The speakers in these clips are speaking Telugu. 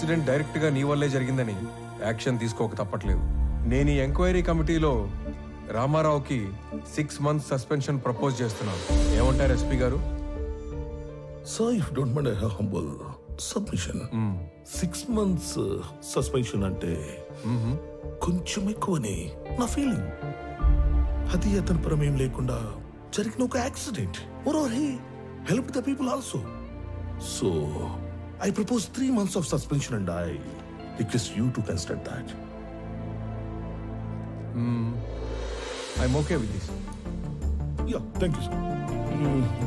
యాక్సిడెంట్ డైరెక్ట్గా నీ వల్లే జరిగిందని యాక్షన్ తీసుకోక తప్పట్లేదు. నేను ఈ ఎంక్వైరీ కమిటీలో రామారావుకి 6 months సస్పెన్షన్ ప్రపోజ్ చేస్తున్నాను. ఏమంటారు ఎస్పీ గారు? Sir, if you don't mind, I have humble submission. 6 months suspension అంటే కొంచెం ఎక్కువని నా ఫీలింగ్. అది అతని ప్రమేయం లేకుండా జరిగిన ఒక accident. Moreover, he helped the people also. So, I propose 3 months of suspension and I request you to consider that. I'm okay with this. Yeah, thank you, sir.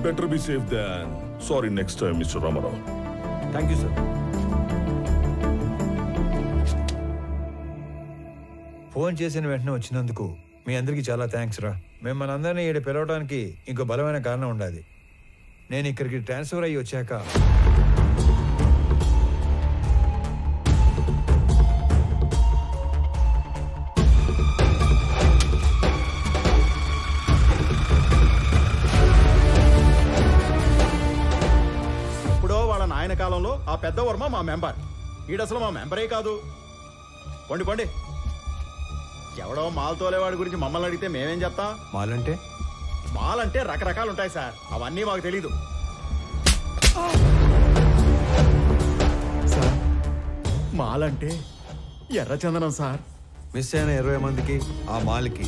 Better be safe than sorry next time, Mr. Ramarao. Thank you, sir. Phone చేసిన వెంటనే వచ్చినందుకు మీ అందరికీ చాలా థ్యాంక్స్ రా. మిమ్మల్ని అందరినీ ఇక్కడ పిలవడానికి ఇంకో బలమైన కారణం ఉండాలి. నేను ఇక్కడికి ట్రాన్స్ఫర్ అయ్యి వచ్చాక ఆయన కాలంలో ఆ పెద్ద వర్మ మా మెంబర్. ఈడసలు మా మెంబరే కాదు. పండి పండి. ఎవడో మాల్ తోలేవాడి గురించి మమ్మల్ని అడిగితే మేమేం చెప్తాం? మాలంటే రకరకాలు ఉంటాయి సార్, అవన్నీ మాకు తెలీదు. మాలంటే ఎర్రచందనం సార్. మిస్ అయిన 20 మందికి ఆ మాల్కి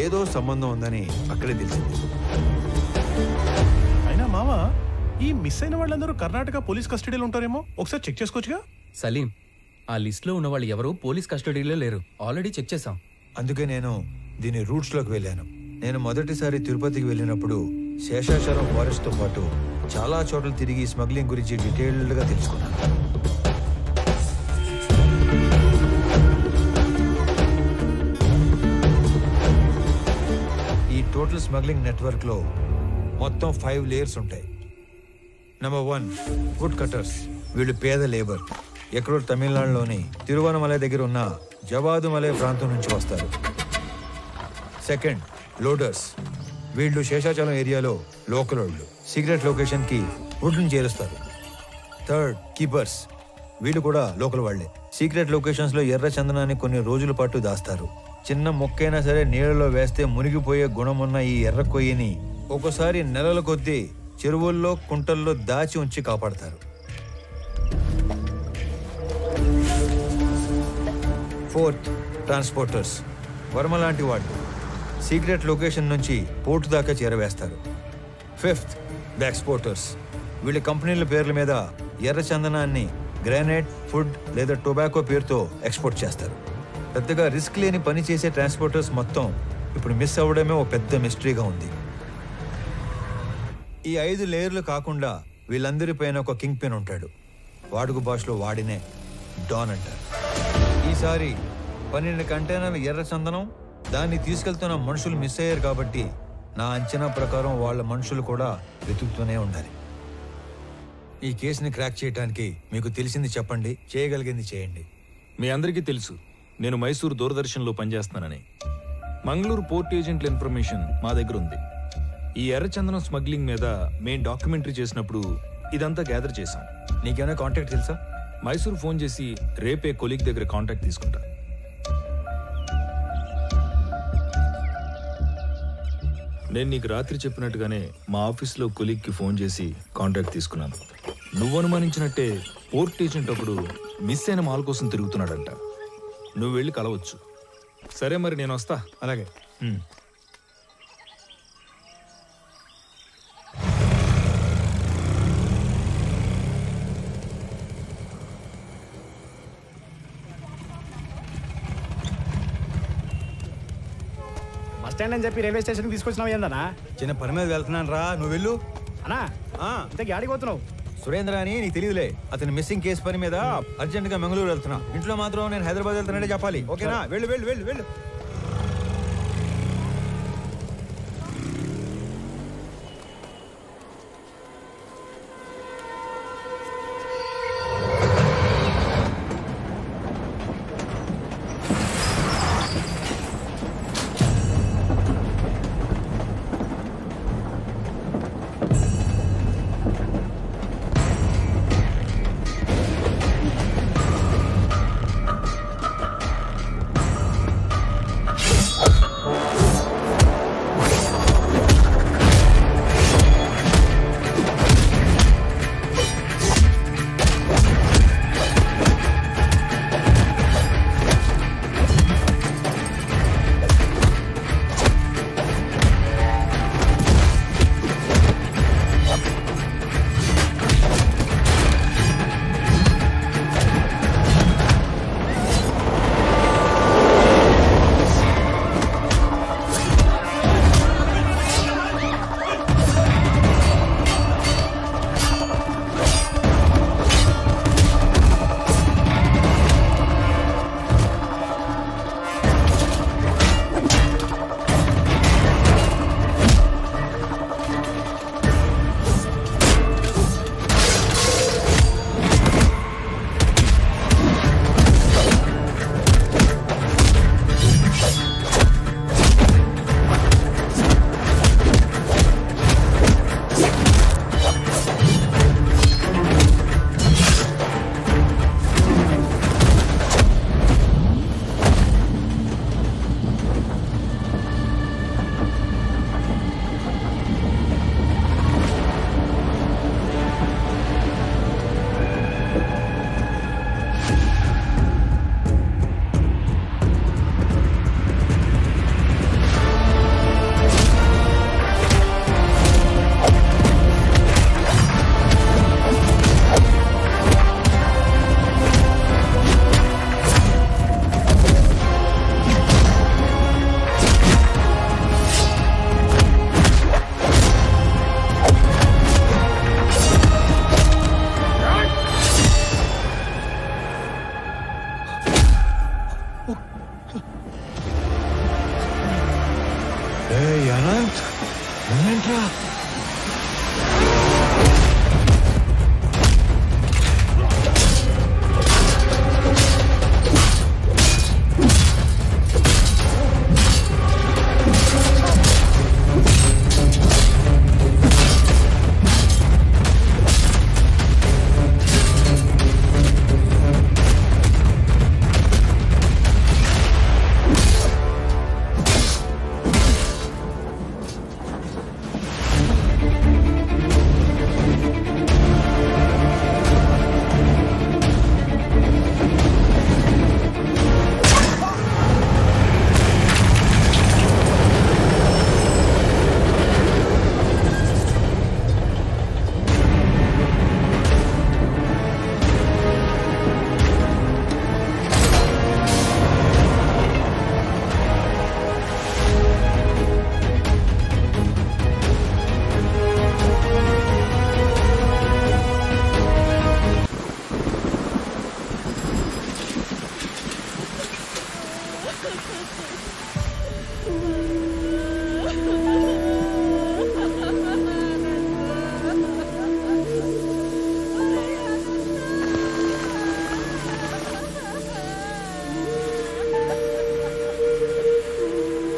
ఏదో సంబంధం ఉందని అక్కడే తెలిసింది. అయినా మామ, ఈ మిస్ అయిన వాళ్ళందరూ కర్ణాటక పోలీస్ కస్టడీలో ఉంటారేమో, ఒకసారి చెక్ చేసుకోవచ్చుగా? సలీం, ఆ లిస్ట్ లో ఉన్న వాళ్ళు ఎవరు పోలీస్ కస్టడీలో లేరు, ఆల్రెడీ చెక్ చేశాం. అందుకే నేను దీని రూట్స్ లోకి వెళ్ళాను. నేను మొదటిసారి తిరుపతికి వెళ్ళినప్పుడు శేషాచలం ఫారెస్ట్ తో పాటు చాలా చోట్ల తిరిగి స్మగ్లింగ్ గురించి డీటెయిల్డ్ గా తెలుసుకున్నాను. ఈ టోటల్ స్మగ్లింగ్ నెట్వర్క్ లో మొత్తం 5 లేయర్స్ ఉంటాయి. Number 1, wood cutters. వీళ్ళు పేద లేబర్. ఎక్కడో తమిళనాడులోని తిరువనమలై దగ్గర ఉన్న జవాదుమలై ప్రాంతం నుంచి వస్తారు. Second, loaders. వీళ్ళు శేషాచలం ఏరియాలో లోకల్ వాళ్ళు. సీక్రెట్ లొకేషన్ కి వుడ్ని చేరుస్తారు. Third, keepers. వీళ్ళు కూడా లోకల్ వాళ్లే. సీక్రెట్ లొకేషన్స్ లో ఎర్ర చందనాన్ని కొన్ని రోజుల పాటు దాస్తారు. చిన్న మొక్కైనా సరే నీళ్ళలో వేస్తే మునిగిపోయే గుణమున్న ఈ ఎర్ర కొయ్యని ఒక్కోసారి నెలల కొద్దీ చెరువుల్లో కుంటల్లో దాచి ఉంచి కాపాడతారు. Fourth, transporters. వర్మ లాంటి వాళ్ళు సీక్రెట్ లొకేషన్ నుంచి పోర్టు దాకా చేరవేస్తారు. Fifth, exporters. వీళ్ళ కంపెనీల పేర్ల మీద ఎర్ర చందనాన్ని గ్రానైట్, ఫుడ్ లేదా టొబాకో పేరుతో ఎక్స్పోర్ట్ చేస్తారు. పెద్దగా రిస్క్ లేని పని చేసే ట్రాన్స్పోర్టర్స్ మొత్తం ఇప్పుడు మిస్ అవ్వడమే ఒక పెద్ద మిస్టరీగా ఉంది. ఈ 5 లేయర్లు కాకుండా వీళ్ళందరిపైన ఒక కింగ్ పిన్ ఉంటాడు. వాడుక భాషలో వాడినే డాన్ అంటారు. ఈసారి 12 కంటైనర్ల ఎర్ర చందనం, దాన్ని తీసుకెళ్తున్న మనుషులు మిస్ అయ్యారు కాబట్టి నా అంచనా ప్రకారం వాళ్ళ మనుషులు కూడా వెతుకుతూనే ఉండాలి. ఈ కేసుని క్రాక్ చేయడానికి మీకు తెలిసింది చెప్పండి, చేయగలిగింది చేయండి. మీ అందరికీ తెలుసు నేను మైసూరు దూరదర్శన్లో పనిచేస్తున్నానని. మంగళూరు పోర్ట్ ఏజెంట్ల ఇన్ఫర్మేషన్ మా దగ్గర ఉంది. ఈ ఎర్రచందనం స్మగ్లింగ్ మీద మేం డాక్యుమెంటరీ చేసినప్పుడు ఇదంతా గ్యాదర్ చేశాం. నీకేమైనా కాంటాక్ట్ తెలుసా? మైసూరు ఫోన్ చేసి రేపే కొలీగ్ దగ్గర కాంటాక్ట్ తీసుకుంటా. నేను నీకు రాత్రి చెప్పినట్టుగానే మా ఆఫీస్లో కొలీగ్కి ఫోన్ చేసి కాంటాక్ట్ తీసుకున్నాను. నువ్వు అనుమానించినట్టే పోర్ట్ ఏజెంట్ ఒకడు మిస్ అయిన మాల్ కోసం తిరుగుతున్నాడంట. నువ్వు వెళ్ళి కలవచ్చు. సరే మరి నేను వస్తా. అలాగే. బస్ స్టాండ్ అని చెప్పి రైల్వే స్టేషన్ తీసుకొచ్చినావు ఏందన్నా? చిన్న పని మీద వెళ్తున్నాను రా, నువ్వు వెళ్ళు. అన్నా ఇంతకీ ఆడికి పోతున్నావు? సురేంద్ర అని నీకు తెలియదులే, అతని మిస్సింగ్ కేసు పని మీద అర్జెంట్ గా మంగళూరు వెళ్తున్నా. ఇంట్లో మాత్రం నేను హైదరాబాద్ వెళ్తానని చెప్పాలి, ఓకేనా? వెళ్ళు వెళ్ళు వెళ్ళు వెళ్ళు. అనంత్ నువ్వేంట్రా?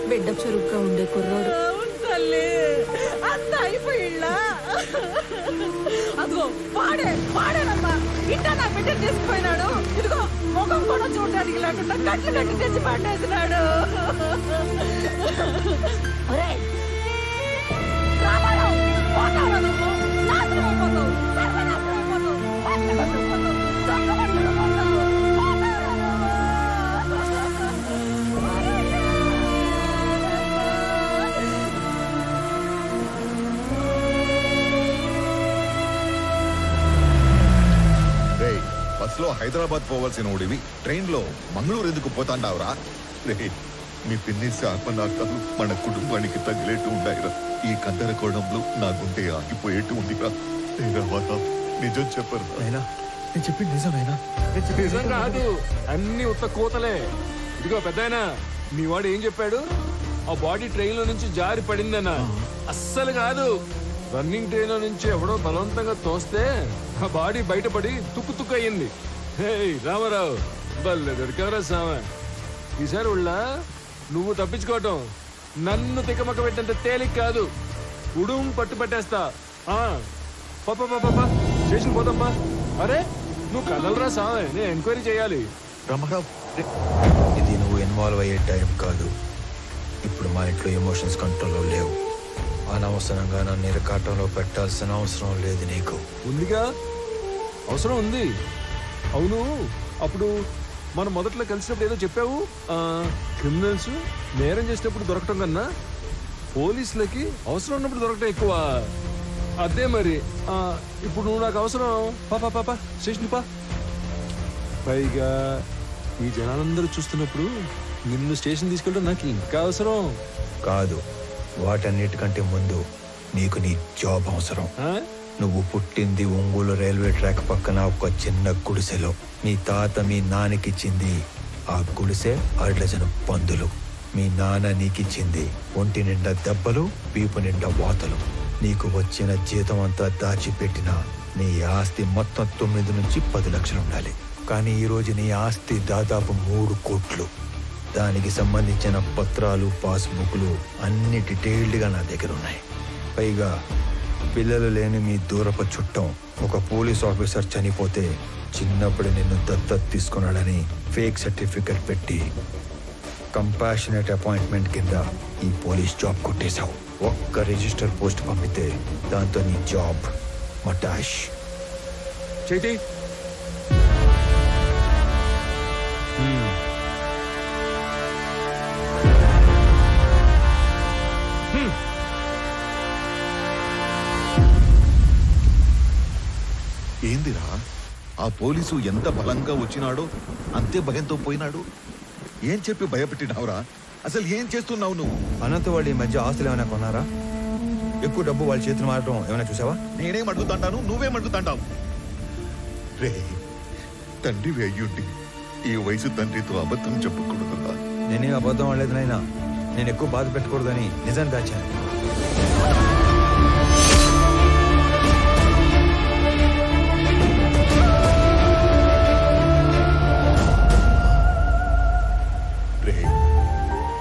బిడ్డ చురుగ్గా ఉండే కుర్రోడు. అదిగో పాడేనమ్మా ఇంట నా బిడ్డ తీసుకుపోయినాడు. ఇదిగో ముఖం కూడా చూడడానికి లేకుండా కట్లు కట్టి తెచ్చి పట్టేసినాడు. బస్సులో హైదరాబాద్ పోవాల్సిన ఓడివి ట్రైన్ లో మంగళూరు ఎందుకు పోతాండావురా? మీ పిన్ని శాపనార్థాలు మన కుటుంబానికి తగిలేట్టు ఉండాయిరా. ఈ గందరగోళంలో నా గుండె ఆగిపోయేట్టు ఉందిరా. నిజం చెప్పరు. నేను చెప్పింది నిజమేనా? నిజం కాదు, అన్ని ఉత్త కోతలే. ఇదిగో పెద్దాయనా, మీ వాడు ఏం చెప్పాడు? ఆ బాడీ ట్రైన్ లో నుంచి జారి పడిందన్నా. అస్సలు కాదు, రన్నింగ్ ట్రైన్ లో నుంచి ఎవడో బలవంతంగా తోస్తే ఆ బాడీ బయటపడి తుక్కు అయ్యింది. హే రామారావు, బల్లె దొరికావరా సామె. ఈసారి ఉళ్ళ నువ్వు తప్పించుకోవటం నన్ను తిక్కమక్క పెట్టంత తేలిక కాదు. ఉడుం పట్టు పట్టేస్తా. పాపా స్టేషన్ పోతాంపా. అరే నువ్వు కదలరా సామె, నేను ఎంక్వైరీ చేయాలి. రామారావు, ఇది నువ్వు ఇన్వాల్వ్ అయ్యే టైం కాదు. ఇప్పుడు మా ఇంట్లో ఎమోషన్స్ కంట్రోల్లో లేవు. అనవసరంగా నన్ను ఇరకాటంలో పెట్టాల్సిన అవసరం లేదు నీకు. ఉందిగా, అవసరం ఉంది. అవును, అప్పుడు మనం మొదట్లో కలిసినప్పుడు ఏదో చెప్పావు. క్రిమినల్స్ నేరం చేసినప్పుడు దొరకటం కన్నా పోలీసులకి అవసరం ఉన్నప్పుడు దొరకటం ఎక్కువ. అదే మరి ఇప్పుడు నువ్వు నాకు అవసరం. పాపా స్టేషన్ పా. పైగా ఈ జనాలందరూ చూస్తున్నప్పుడు నిన్ను స్టేషన్ తీసుకెళ్ళడం నాకు ఇంకా అవసరం కాదు. వాటన్నిటికంటే ముందు నీకు నీ జాబ్ అవసరం. నువ్వు పుట్టింది ఒంగోలు రైల్వే ట్రాక్ పక్కన ఒక చిన్న గుడిసెలో. మీ తాత మీ నాన్నకిచ్చింది ఆ గుడిసె 6 డజను పందులు. మీ నాన్న నీకిచ్చింది ఒంటి నిండా దెబ్బలు, వీపు నిండా వాతలు. నీకు వచ్చిన జీతం అంతా దాచిపెట్టిన నీ ఆస్తి మొత్తం 9 నుంచి 10 లక్షలు ఉండాలి. కానీ ఈరోజు నీ ఆస్తి దాదాపు 3 కోట్లు. దానికి సంబంధించిన పత్రాలు, పాస్బుక్లు అన్ని డీటెయిల్డ్గా నా దగ్గర ఉన్నాయి. పైగా పిల్లలు లేని మీ దూరపు చుట్టం ఒక పోలీస్ ఆఫీసర్ చనిపోతే చిన్నప్పుడు నిన్ను దత్తత తీసుకున్నాడని ఫేక్ సర్టిఫికెట్ పెట్టి కంపాషనేట్ అపాయింట్మెంట్ కింద ఈ పోలీస్ జాబ్ కొట్టేశావు. ఒక్క రిజిస్టర్ పోస్ట్ పంపితే దాంతో నీ జాబ్ మటాష్. చేతి ఏందిరా, ఆ పోలీసు ఎంత బలంగా వచ్చినాడో అంతే భయంతో పోయినాడు. ఏం చెప్పి భయపెట్టినావురా? అసలు ఏం చేస్తున్నావు నువ్వు? అనంత వాళ్ళు ఈ మధ్య ఆస్తులు ఏమైనా కొన్నారా? ఎక్కువ డబ్బు వాళ్ళ చేతులు మారడం ఏమైనా చూసావా? నేనేం అడుగుతాంటాను, నువ్వేం అడుగుతాంటావు? రే, తండ్రివి అయ్యుండి ఈ వయసు తండ్రితో అబద్ధం చెప్పకూడదురా. నేనే అబద్ధం ఆడలేదు నాయనా. నేను ఎక్కువ బాధ పెట్టకూడదని నిజం దాచాను.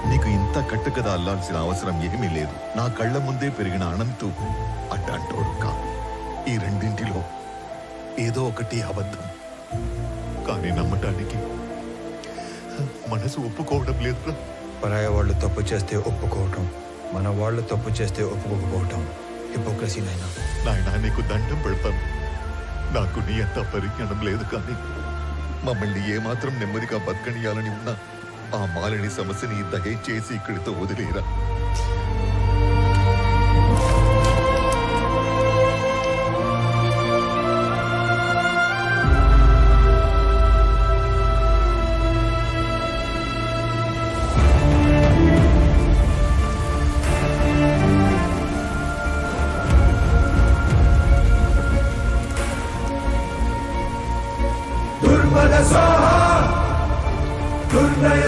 నీకు ఇంత కట్టుకథ అల్లాల్సిన అవసరం ఏమీ లేదు. నా కళ్ళ ముందే పెరిగిన అనంతు అడ్డంటోడు కాదు. ఈ రెండింటిలో ఏదో ఒకటి అబద్ధం. కానీ నమ్మటానికి మనసు ఒప్పుకోవడం లేదురా. పరాయ వాళ్ళు తప్పు చేస్తే ఒప్పుకోవటం, మన వాళ్ళు తప్పు చేస్తే ఒప్పుకోకపోవటం హిపోక్రసీ నాయనా. నాయనా నీకు దండం పెడతాను. నాకు నీ అంత పరిజ్ఞానం లేదు, కానీ మమ్మల్ని ఏమాత్రం నెమ్మదిగా బతకనియాలని ఉన్నా ఆ మాలిని సమస్యని దయచేసి ఇక్కడితో వదిలేరా. దుర్బల సోహ దుర్నయ